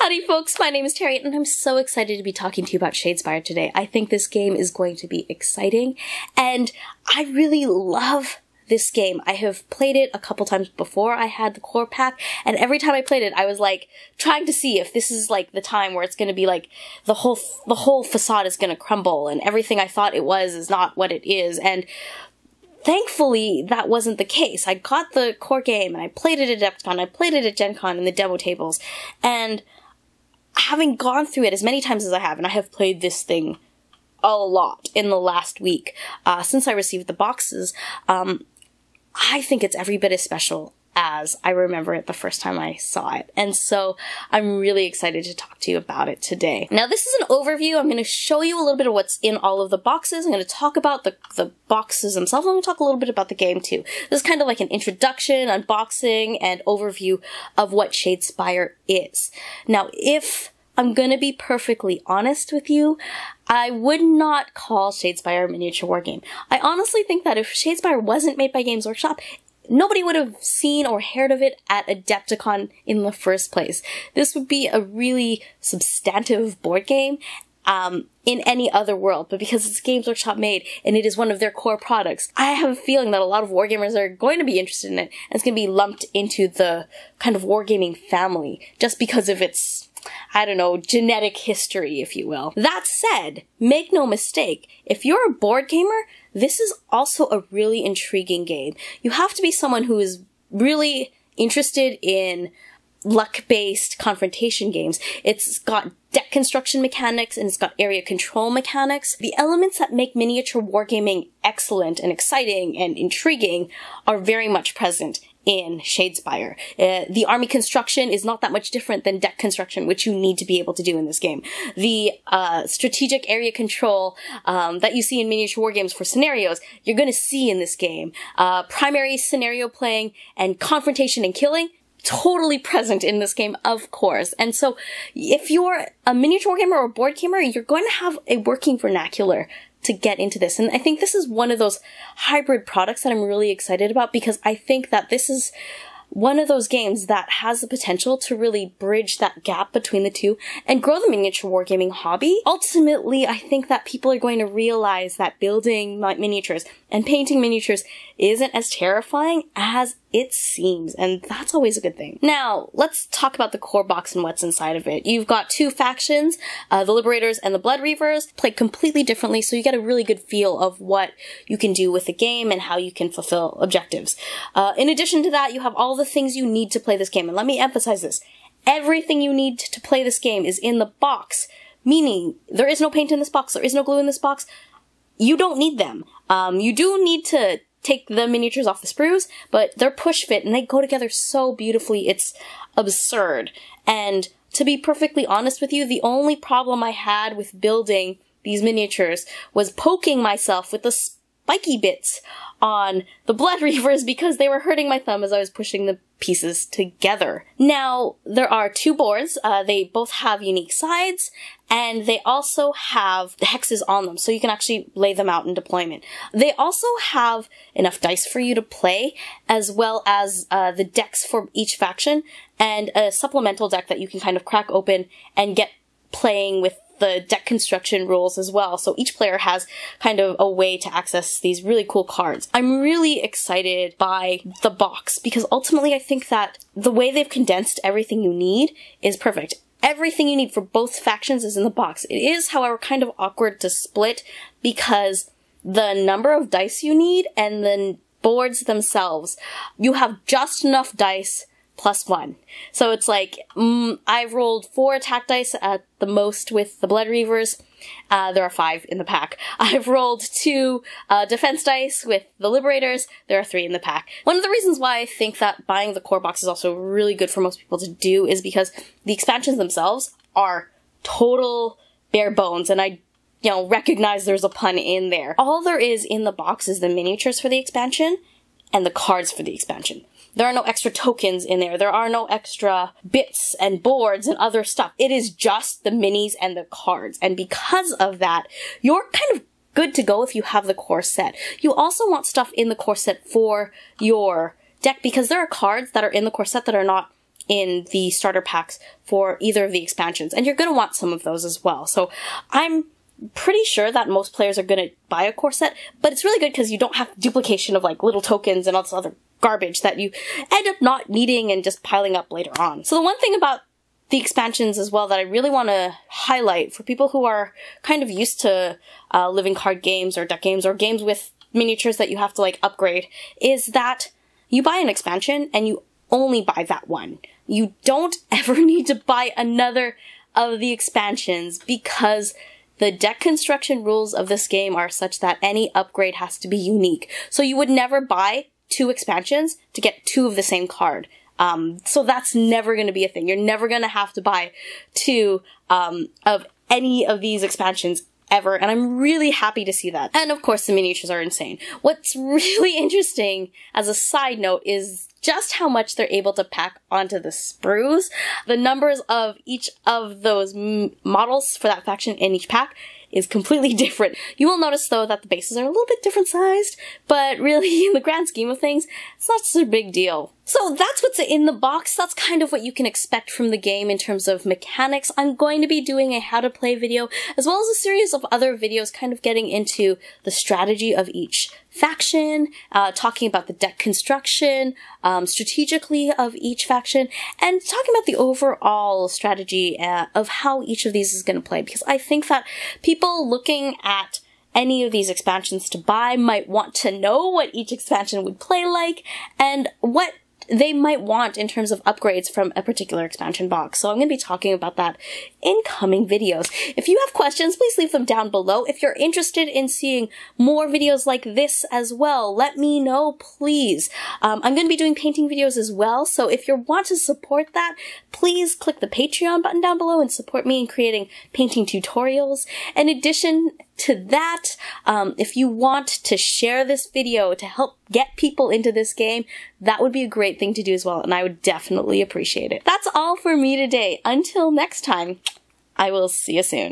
Howdy folks, my name is Teri and I'm so excited to be talking to you about Shadespire today. I think this game is going to be exciting and I really love this game. I have played it a couple times before I had the core pack, and every time I played it I was like trying to see if this is like the time where it's going to be like the whole facade is going to crumble and everything I thought it was is not what it is, and thankfully that wasn't the case. I got the core game and I played it at DepthCon, I played it at Gen Con in the demo tables, and having gone through it as many times as I have, and I have played this thing a lot in the last week since I received the boxes, I think it's every bit as special as I remember it the first time I saw it. And so I'm really excited to talk to you about it today. Now this is an overview. I'm going to show you a little bit of what's in all of the boxes. I'm going to talk about the boxes themselves. I'm going to talk a little bit about the game too. This is kind of like an introduction, unboxing, and overview of what Shadespire is. Now if I'm going to be perfectly honest with you, I would not call Shadespire a miniature wargame. I honestly think that if Shadespire wasn't made by Games Workshop, nobody would have seen or heard of it at Adepticon in the first place. This would be a really substantive board game in any other world, but because it's Games Workshop made and it is one of their core products, I have a feeling that a lot of wargamers are going to be interested in it, and it's going to be lumped into the kind of wargaming family just because of its, I don't know, genetic history, if you will. That said, make no mistake, if you're a board gamer, this is also a really intriguing game. You have to be someone who is really interested in luck-based confrontation games. It's got deck construction mechanics and it's got area control mechanics. The elements that make miniature wargaming excellent and exciting and intriguing are very much present in Shadespire. The army construction is not that much different than deck construction, which you need to be able to do in this game. The strategic area control that you see in miniature wargames for scenarios, you're going to see in this game. Primary scenario playing and confrontation and killing, totally present in this game, of course. And so if you're a miniature wargamer or a board gamer, you're going to have a working vernacular to get into this. And I think this is one of those hybrid products that I'm really excited about, because I think that this is one of those games that has the potential to really bridge that gap between the two and grow the miniature wargaming hobby. Ultimately, I think that people are going to realize that building miniatures and painting miniatures isn't as terrifying as it seems, and that's always a good thing. Now, let's talk about the core box and what's inside of it. You've got two factions, the Liberators and the Blood Reavers, played completely differently, so you get a really good feel of what you can do with the game and how you can fulfill objectives. In addition to that, you have all the things you need to play this game, and let me emphasize this. Everything you need to play this game is in the box, meaning there is no paint in this box, there is no glue in this box. You don't need them. You do need to take the miniatures off the sprues, but they're push fit and they go together so beautifully, it's absurd. And to be perfectly honest with you, the only problem I had with building these miniatures was poking myself with the spiky bits on the Blood Reavers because they were hurting my thumb as I was pushing the pieces together. Now, there are two boards. They both have unique sides, and they also have the hexes on them, so you can actually lay them out in deployment. They also have enough dice for you to play, as well as the decks for each faction, and a supplemental deck that you can kind of crack open and get playing with the deck construction rules as well. So each player has kind of a way to access these really cool cards. I'm really excited by the box because ultimately I think that the way they've condensed everything you need is perfect. Everything you need for both factions is in the box. It is, however, kind of awkward to split because the number of dice you need and the boards themselves, you have just enough dice +1. So it's like, I've rolled 4 attack dice at the most with the Blood Reavers. There are 5 in the pack. I've rolled 2 defense dice with the Liberators. There are 3 in the pack. One of the reasons why I think that buying the core box is also really good for most people to do is because the expansions themselves are total bare bones, and I recognize there's a pun in there. All there is in the box is the miniatures for the expansion and the cards for the expansion. There are no extra tokens in there. There are no extra bits and boards and other stuff. It is just the minis and the cards. And because of that, you're kind of good to go if you have the core set. You also want stuff in the core set for your deck because there are cards that are in the core set that are not in the starter packs for either of the expansions, and you're going to want some of those as well. So I'm pretty sure that most players are going to buy a core set, but it's really good because you don't have duplication of like little tokens and all this other garbage that you end up not needing and just piling up later on. So the one thing about the expansions as well that I really want to highlight for people who are kind of used to living card games or deck games or games with miniatures that you have to like upgrade is that you buy an expansion and you only buy that one. You don't ever need to buy another of the expansions because the deck construction rules of this game are such that any upgrade has to be unique. So you would never buy 2 expansions to get 2 of the same card. So that's never going to be a thing. You're never going to have to buy 2 of any of these expansions ever, and I'm really happy to see that. And of course, the miniatures are insane. What's really interesting as a side note is just how much they're able to pack onto the sprues. The numbers of each of those models for that faction in each pack is completely different. You will notice though that the bases are a little bit different sized, but really in the grand scheme of things, it's not such a big deal. So that's what's in the box. That's kind of what you can expect from the game in terms of mechanics. I'm going to be doing a how to play video, as well as a series of other videos kind of getting into the strategy of each faction, talking about the deck construction, strategically of each faction, and talking about the overall strategy of how each of these is going to play, because I think that people looking at any of these expansions to buy might want to know what each expansion would play like, and what they might want in terms of upgrades from a particular expansion box. So I'm going to be talking about that in coming videos. If you have questions, please leave them down below. If you're interested in seeing more videos like this as well, let me know, please. I'm going to be doing painting videos as well, so if you want to support that, please click the Patreon button down below and support me in creating painting tutorials. In addition to that, if you want to share this video to help get people into this game, that would be a great thing to do as well, and I would definitely appreciate it. That's all for me today. Until next time, I will see you soon.